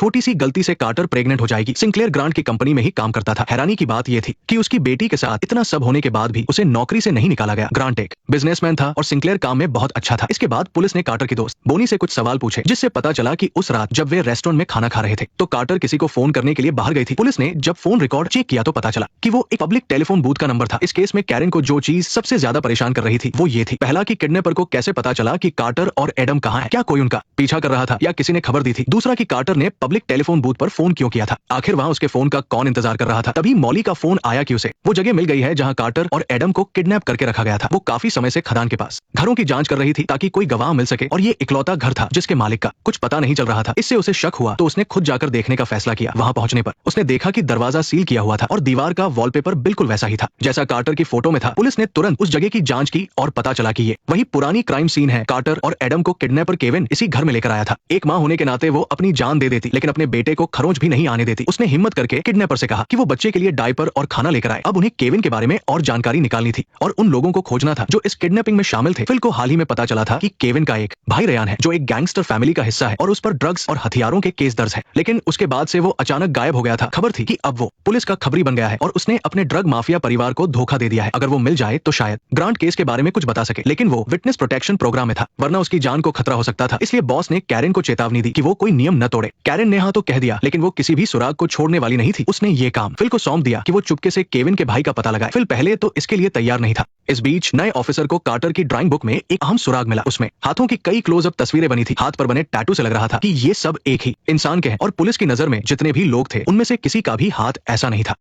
छोटी सी गलती से कार्टर प्रेग्नेंट हो जाएगी। सिंक्लेयर ग्रांट की कंपनी में ही काम करता था। हैरानी की बात यह थी कि उसकी बेटी के साथ इतना सब होने के बाद भी उसे नौकरी से नहीं निकाला गया। ग्रांट एक बिजनेसमैन था और सिंक्लेयर काम में बहुत अच्छा था। इसके बाद पुलिस ने कार्टर की दोस्त बोनी से कुछ सवाल पूछे, जिससे पता चला कि उस रात जब वे रेस्टोरेंट में खाना खा रहे थे तो कार्टर किसी को फोन करने के लिए बाहर गई थी। पुलिस ने जब फोन रिकॉर्ड चेक किया तो पता चला कि वो एक पब्लिक टेलीफोन बूथ का नंबर था। इस केस में कैरेन को जो चीज सबसे ज्यादा परेशान कर रही थी वो ये थी, पहला कि किडनैपर को कैसे पता चला कि कार्टर और एडम कहाँ है, क्या कोई उनका पीछा कर रहा था या किसी ने खबर दी थी। दूसरा कि कार्टर ने पब्लिक टेलीफोन बूथ पर फोन क्यों किया था, आखिर वहां उसके फोन का कौन इंतजार कर रहा था। तभी मॉली का फोन आया कि उसे वो जगह मिल गई है जहां कार्टर और एडम को किडनैप करके रखा गया था। वो काफी समय से खदान के पास घरों की जांच कर रही थी ताकि कोई गवाह मिल सके और ये इकलौता घर था जिसके मालिक का कुछ पता नहीं चल रहा था। इससे उसे शक हुआ तो उसने खुद जाकर देखने का फैसला किया। वहां पहुंचने पर उसने देखा कि दरवाजा सील किया हुआ था और दीवार का वॉलपेपर बिल्कुल वैसा ही था जैसा कार्टर की फोटो में था। पुलिस ने तुरंत उस जगह की जांच की और पता चला कि ये वही पुरानी क्राइम सीन है। कार्टर और एडम को किडनैपर केविन इसी घर में लेकर आया था। एक मां होने के नाते वो अपनी जान दे देती लेकिन अपने बेटे को खरोंच भी नहीं आने देती। उसने हिम्मत करके किडनैपर से कहा कि वो बच्चे के लिए डायपर और खाना लेकर आए। अब उन्हें केविन के बारे में और जानकारी निकालनी थी और उन लोगों को खोजना था जो इस किडनैपिंग में शामिल थे। फिल को हाल ही में पता चला था कि केविन का एक भाई रेयान है जो एक गैंगस्टर फैमिली का हिस्सा है और उस पर ड्रग्स और हथियारों के केस दर्ज है। लेकिन उसके बाद से वो अचानक गायब हो गया था। खबर थी कि अब वो पुलिस का खबरी बन गया है और उसने अपने ड्रग माफिया परिवार को धोखा दे दिया है। अगर वो मिल जाए तो शायद ग्रांट केस के बारे में कुछ बता सके, लेकिन वो विटनेस प्रोटेक्शन प्रोग्राम में था वरना उसकी जान को खतरा हो सकता था। इसलिए बॉस ने कैरेन को चेतावनी दी कि वो कोई नियम न तोड़े। कैरेन ने हाँ तो कह दिया लेकिन वो किसी भी सुराग को छोड़ने वाली नहीं थी। उसने ये काम फिल को सौंप दिया कि वो चुपके से केविन के भाई का पता लगाए। फिल पहले तो इसके लिए तैयार नहीं था। इस बीच नए ऑफिसर को कार्टर की ड्राइंग बुक में एक अहम सुराग मिला। उसमें हाथों की कई क्लोजअप तस्वीरें बनी थी। हाथ पर बने टैटू से लग रहा था कि ये सब एक ही इंसान के हैं और पुलिस की नजर में जितने भी लोग थे उनमें से किसी का भी हाथ ऐसा नहीं था।